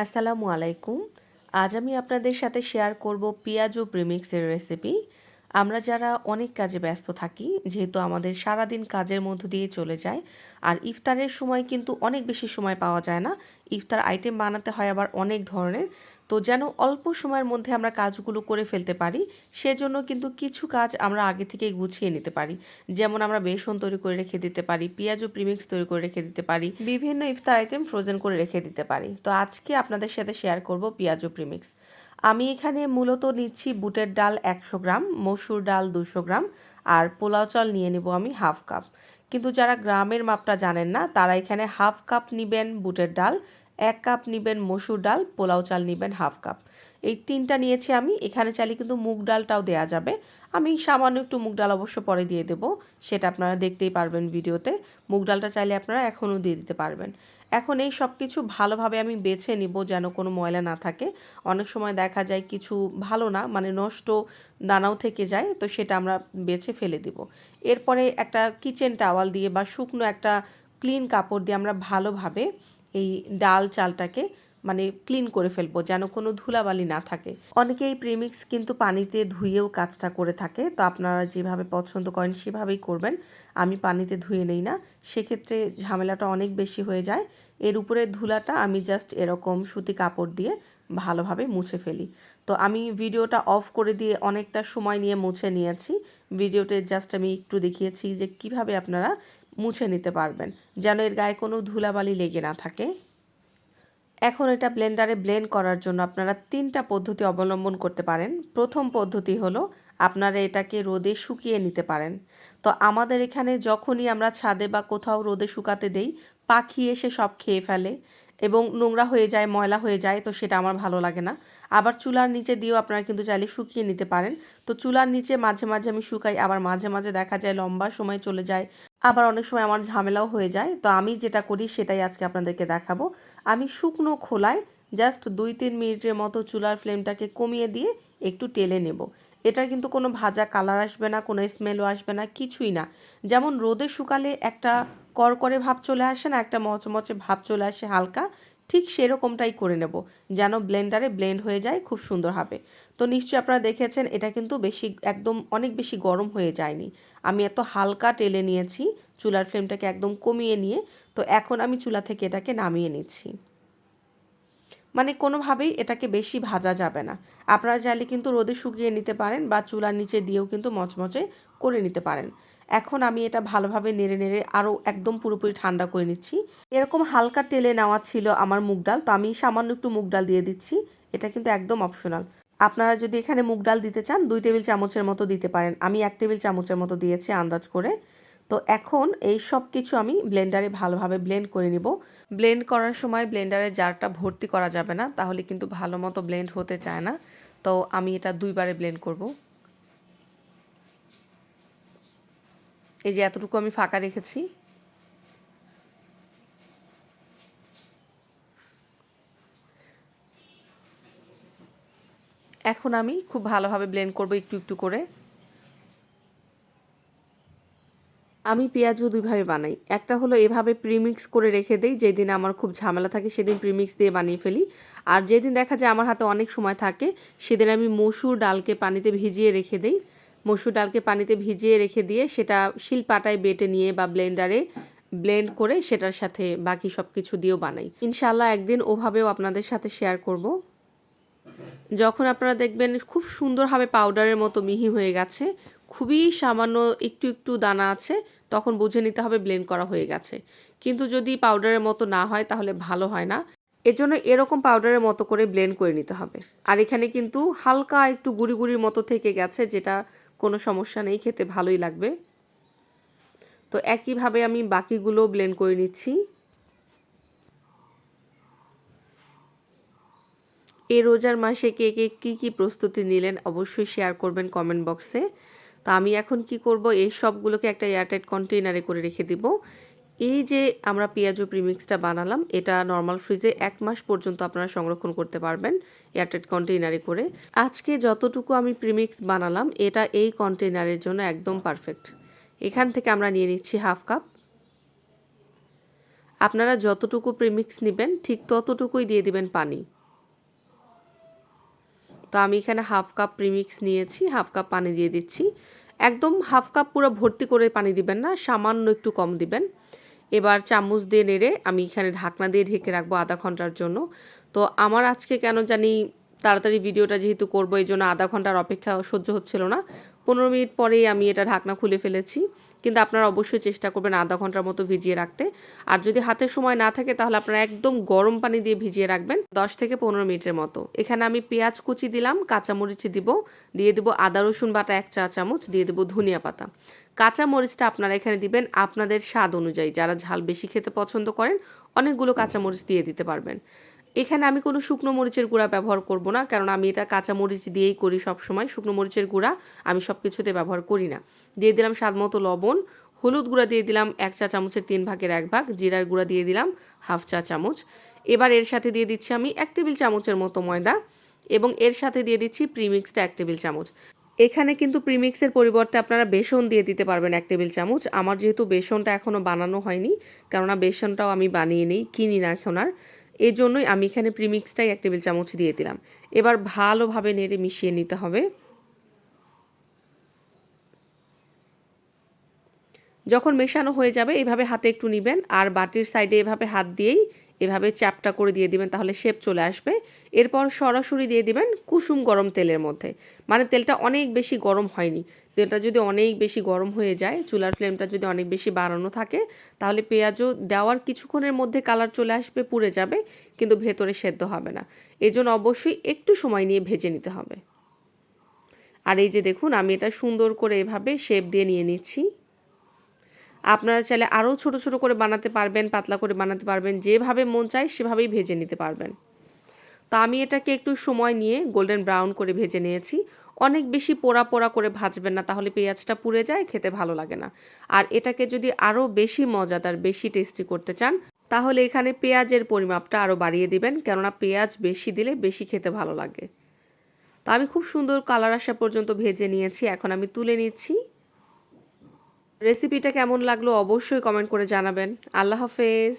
আসসালামু আলাইকুম। আজ আমি আপনাদের সাথে শেয়ার করব পেঁয়াজ ও প্রিমিক্সের রেসিপি। আমরা যারা অনেক কাজে ব্যস্ত থাকি, যেহেতু আমাদের সারাদিন কাজের মধ্য দিয়ে চলে যায়, আর ইফতারের সময় কিন্তু অনেক বেশি সময় পাওয়া যায় না। ইফতার আইটেম বানাতে হয় আবার অনেক ধরনের। তো যেন অল্প সময়ের মধ্যে আমরা কাজগুলো করে ফেলতে পারি, সেজন্য কিন্তু কিছু কাজ আমরা আগে থেকেই গুছিয়ে নিতে পারি। যেমন আমরা বেসন তৈরি করে রেখে দিতে পারি, পেঁয়াজ ও প্রিমিক্স তৈরি করে রেখে দিতে পারি, বিভিন্ন ইফতার আইটেম ফ্রোজেন করে রেখে দিতে পারি। তো আজকে আপনাদের সাথে শেয়ার করব পেঁয়াজ ও প্রিমিক্স। আমি এখানে মূলত নিচ্ছি বুটের ডাল 100 গ্রাম, মসুর ডাল 200 গ্রাম, আর পোলাও চাল নিয়ে নেব আমি হাফ কাপ। কিন্তু যারা গ্রামের মাপটা জানেন না, তারা এখানে হাফ কাপ নেবেন বুটের ডাল, 1 কাপ নেবেন মসুর ডাল, পোলাও চাল নেবেন হাফ কাপ। এই তিনটা নিয়েছি আমি। এখানে চাইলে কিন্তু মুগ ডালটাও দেয়া যাবে। আমি সামান্য একটু মুগ ডাল অবশ্য পরে দিয়ে দেব, সেটা আপনারা দেখতেই পারবেন ভিডিওতে। মুগ ডালটা চাইলে আপনারা এখনও দিয়ে দিতে পারবেন। এখন এই সব কিছু ভালোভাবে আমি বেছে নিব যেন কোনো ময়লা না থাকে। অনেক সময় দেখা যায় কিছু ভালো না, মানে নষ্ট দানাও থেকে যায়, তো সেটা আমরা বেছে ফেলে দিব। এরপরে একটা কিচেন টাওয়াল দিয়ে বা শুকনো একটা ক্লিন কাপড় দিয়ে আমরা ভালোভাবে এই ডাল চালটাকে মানে ক্লিন করে ফেলবো, যেন কোনো ধুলাবালি না থাকে। অনেকেই প্রিমিক্স কিন্তু পানিতে ধুয়েও কাজটা করে থাকে, তো আপনারা যেভাবে পছন্দ করেন সেভাবেই করবেন। আমি পানিতে ধুয়ে নেই না, সেক্ষেত্রে ঝামেলাটা অনেক বেশি হয়ে যায়। এর উপরে ধুলাটা আমি জাস্ট এরকম সুতি কাপড় দিয়ে ভালোভাবে মুছে ফেলি। তো আমি ভিডিওটা অফ করে দিয়ে অনেকটা সময় নিয়ে মুছে নিয়েছি। ভিডিওতে জাস্ট আমি একটু দেখিয়েছি যে কিভাবে আপনারা মুছে নিতে পারবেন, যেন এর গায়ে কোনো ধুলাবালি লেগে না থাকে। এখন এটা ব্লেন্ডারে ব্লেন্ড করার জন্য আপনারা 3টা পদ্ধতি অবলম্বন করতে পারেন। প্রথম পদ্ধতি হলো আপনারা এটাকে রোদে শুকিয়ে নিতে পারেন। তো আমাদের এখানে যখনই আমরা ছাদে বা কোথাও রোদে শুকাতে দেই, পাখি এসে সব খেয়ে ফেলে এবং নোংরা হয়ে যায়, ময়লা হয়ে যায়, তো সেটা আমার ভালো লাগে না। আবার চুলার নিচে দিয়েও আপনারা কিন্তু চাইলে শুকিয়ে নিতে পারেন। তো চুলার নিচে মাঝে মাঝে আমি শুকাই, আবার মাঝে মাঝে দেখা যায় লম্বা সময় চলে যায়, আবার অনেক সময় আমার ঝামেলাও হয়ে যায়। তো আমি যেটা করি সেটাই আজকে আপনাদেরকে দেখাবো। আমি শুকনো খোলায় জাস্ট 2-3 মিনিটের মতো চুলার ফ্লেমটাকে কমিয়ে দিয়ে একটু টেলে নেব। এটা কিন্তু কোনো ভাজা কালার আসবে না, কোনো স্মেলও আসবে না, কিছুই না। যেমন রোদে শুকালে একটা করকরে ভাব চলে আসে না, একটা মচমচে ভাব চলে আসে হালকা, ঠিক সেরকমটাই করে নেব, যেন ব্লেন্ডারে ব্লেন্ড হয়ে যায় খুব সুন্দরভাবে। তো নিশ্চয়ই আপনারা দেখেছেন এটা কিন্তু বেশি একদম অনেক বেশি গরম হয়ে যায়নি। আমি এত হালকা টেলে নিয়েছি, চুলার ফ্লেমটাকে একদম কমিয়ে নিয়ে। তো এখন আমি চুলা থেকে এটাকে নামিয়ে নিচ্ছি। মানে কোনোভাবেই এটাকে বেশি ভাজা যাবে না। আপনারা চাইলে কিন্তু রোদে শুকিয়ে নিতে পারেন বা চুলার নিচে দিয়েও কিন্তু মচমচে করে নিতে পারেন। এখন আমি এটা ভালোভাবে নেড়ে নেড়ে আরও একদম পুরোপুরি ঠান্ডা করে নিচ্ছি। এরকম হালকা টেলে নেওয়া ছিল আমার মুগ ডাল, তো আমি সামান্য একটু মুগ ডাল দিয়ে দিচ্ছি। এটা কিন্তু একদম অপশনাল। আপনারা যদি এখানে মুগ ডাল দিতে চান 2 টেবিল চামচের মতো দিতে পারেন। আমি 1 টেবিল চামচের মতো দিয়েছি আন্দাজ করে। তো এখন এই সব কিছু আমি ব্লেন্ডারে ভালোভাবে ব্লেন্ড করে নিব। ব্লেন্ড করার সময় ব্লেন্ডারে জারটা ভর্তি করা যাবে না, তাহলে কিন্তু ভালো মতো ব্লেন্ড হতে চায় না। তো আমি এটা 2 বারে ব্লেন্ড করব। এই যে এতটুকু আমি ফাঁকা রেখেছি। এখন আমি খুব ভালোভাবে ব্লেন্ড করব একটু একটু করে। আমি পেঁয়াজও 2 ভাবে বানাই। একটা হলো এভাবে প্রিমিক্স করে রেখে দেই, যেদিন আমার খুব ঝামেলা থাকে সেদিন প্রিমিক্স দিয়ে বানিয়ে ফেলি। আর যেদিন দেখা যায় আমার হাতে অনেক সময় থাকে, সেদিন আমি মসুর ডালকে পানিতে ভিজিয়ে রেখে দেই। মসুর ডালকে পানিতে ভিজিয়ে রেখে দিয়ে সেটা শিলপাটায় বেটে নিয়ে বা ব্লেন্ডারে ব্লেন্ড করে সেটার সাথে বাকি সব কিছু দিয়েও বানাই। ইনশাআল্লাহ একদিন ওভাবেও আপনাদের সাথে শেয়ার করব। যখন আপনারা দেখবেন খুব সুন্দরভাবে পাউডারের মতো মিহি হয়ে গেছে, খুবই সামান্য একটু একটু দানা আছে, তখন বুঝে নিতে হবে ব্লেন্ড করা হয়ে গেছে। কিন্তু যদি পাউডারের মতো না হয় তাহলে ভালো হয় না। এজন্য এরকম পাউডারের মতো করে ব্লেন্ড করে নিতে হবে। আর এখানে কিন্তু হালকা একটু গুঁড়ি গুঁড়ির মতো থেকে গেছে, যেটা কোনো সমস্যা নেই, খেতে ভালোই লাগবে। তো একইভাবে আমি বাকিগুলো ব্লেন্ড করে নিচ্ছি। এই রোজার মাসে কে কে কী প্রস্তুতি নিলেন অবশ্যই শেয়ার করবেন কমেন্ট বক্সে। তো আমি এখন কি করব, এই সবগুলোকে একটা এয়ারটাইট কন্টেইনারে করে রেখে দিব। এই যে আমরা পেঁয়াজু প্রিমিক্সটা বানালাম, এটা নর্মাল ফ্রিজে 1 মাস পর্যন্ত আপনারা সংরক্ষণ করতে পারবেন এয়ারটাইট কন্টেইনারে করে। আজকে যতটুকু আমি প্রিমিক্স বানালাম এটা এই কন্টেইনারের জন্য একদম পারফেক্ট। এখান থেকে আমরা নিয়ে নিচ্ছি হাফ কাপ। আপনারা যতটুকু প্রিমিক্স নেবেন ঠিক ততটুকুই দিয়ে দিবেন পানি। তো আমি এখানে হাফ কাপ প্রিমিক্স নিয়েছি, হাফ কাপ পানি দিয়ে দিচ্ছি। একদম হাফ কাপ পুরো ভর্তি করে পানি দিবেন না, সামান্য একটু কম দিবেন। এবার চামচ দিয়ে নেড়ে আমি এখানে ঢাকনা দিয়ে ঢেকে রাখবো আধা ঘন্টার জন্য। তো আমার আজকে কেন জানি তাড়াতাড়ি ভিডিওটা যেহেতু করবো এই জন্য আধা ঘন্টার অপেক্ষা সহ্য হচ্ছিল না। 15 মিনিট পরেই আমি এটা ঢাকনা খুলে ফেলেছি। কিন্তু আপনারা অবশ্যই চেষ্টা করবেন আধা ঘন্টার মতো ভিজিয়ে রাখতে। আর যদি হাতে সময় না থাকে তাহলে আপনারা একদম গরম পানি দিয়ে ভিজিয়ে রাখবেন 10 থেকে 15 মিনিটের মতো। এখানে আমি পেঁয়াজ কুচি দিলাম, কাঁচামরিচ দিয়ে দেবো আদা রসুন বাটা 1 চা চামচ, দিয়ে দেবো ধনিয়া পাতা। কাঁচা মরিচটা আপনারা এখানে দিবেন আপনাদের স্বাদ অনুযায়ী। যারা ঝাল বেশি খেতে পছন্দ করেন অনেকগুলো কাঁচা মরিচ দিয়ে দিতে পারবেন। এখানে আমি কোনো শুকনো মরিচের গুঁড়া ব্যবহার করব না, কারণ আমি এটা কাঁচা মরিচ দিয়েই করি সবসময়। শুকনো মরিচের গুঁড়া আমি সব কিছুতে ব্যবহার করি না। দিয়ে দিলাম স্বাদ মতো লবণ, হলুদ গুঁড়া দিয়ে দিলাম 1 চা চামচের 3 ভাগের 1 ভাগ, জিরার গুঁড়া দিয়ে দিলাম হাফ চা চামচ। এবার এর সাথে দিয়ে দিচ্ছি আমি 1 টেবিল চামচের মতো ময়দা এবং এর সাথে দিয়ে দিচ্ছি প্রিমিক্সটা 1 টেবিল চামচ। এখানে কিন্তু প্রিমিক্সের পরিবর্তে আপনারা বেসন দিয়ে দিতে পারবেন 1 টেবিল চামচ। আমার যেহেতু বেসনটা এখনও বানানো হয়নি, কেননা বেসনটাও আমি বানিয়ে নেই, কিনি না এখন আর, এই জন্যই আমি এখানে প্রিমিক্সটাই 1 টেবিল চামচ দিয়ে দিলাম। এবার ভালোভাবে নেড়ে মিশিয়ে নিতে হবে। যখন মেশানো হয়ে যাবে এভাবে হাতে একটু নেবেন আর বাটির সাইডে এভাবে হাত দিয়েই এভাবে চ্যাপটা করে দিয়ে দিবেন, তাহলে শেপ চলে আসবে। এরপর সরাসরি দিয়ে দিবেন কুসুম গরম তেলের মধ্যে, মানে তেলটা অনেক বেশি গরম হয়নি। তেলটা যদি অনেক বেশি গরম হয়ে যায়, চুলার ফ্লেমটা যদি অনেক বেশি বাড়ানো থাকে, তাহলে পেঁয়াজও দেওয়ার কিছুক্ষণের মধ্যে কালার চলে আসবে, পুড়ে যাবে, কিন্তু ভেতরে সেদ্ধ হবে না। এই জন্য অবশ্যই একটু সময় নিয়ে ভেজে নিতে হবে। আর এই যে দেখুন আমি এটা সুন্দর করে এভাবে শেপ দিয়ে নিয়ে নিচ্ছি। আপনারা চাইলে আরও ছোট ছোট করে বানাতে পারবেন, পাতলা করে বানাতে পারবেন, যেভাবে মন চায় সেভাবেই ভেজে নিতে পারবেন। তো আমি এটাকে একটু সময় নিয়ে গোল্ডেন ব্রাউন করে ভেজে নিয়েছি। অনেক বেশি পোড়া পোড়া করে ভাজবেন না, তাহলে পেঁয়াজটা পুড়ে যায়, খেতে ভালো লাগে না। আর এটাকে যদি আরও বেশি মজাদার, বেশি টেস্টি করতে চান, তাহলে এখানে পেঁয়াজের পরিমাপটা আরও বাড়িয়ে দিবেন, কেননা পেঁয়াজ বেশি দিলে বেশি খেতে ভালো লাগে। তো আমি খুব সুন্দর কালার আসা পর্যন্ত ভেজে নিয়েছি, এখন আমি তুলে নিচ্ছি। রেসিপিটা কেমন লাগলো অবশ্যই কমেন্ট করে জানাবেন। আল্লাহ হাফেজ।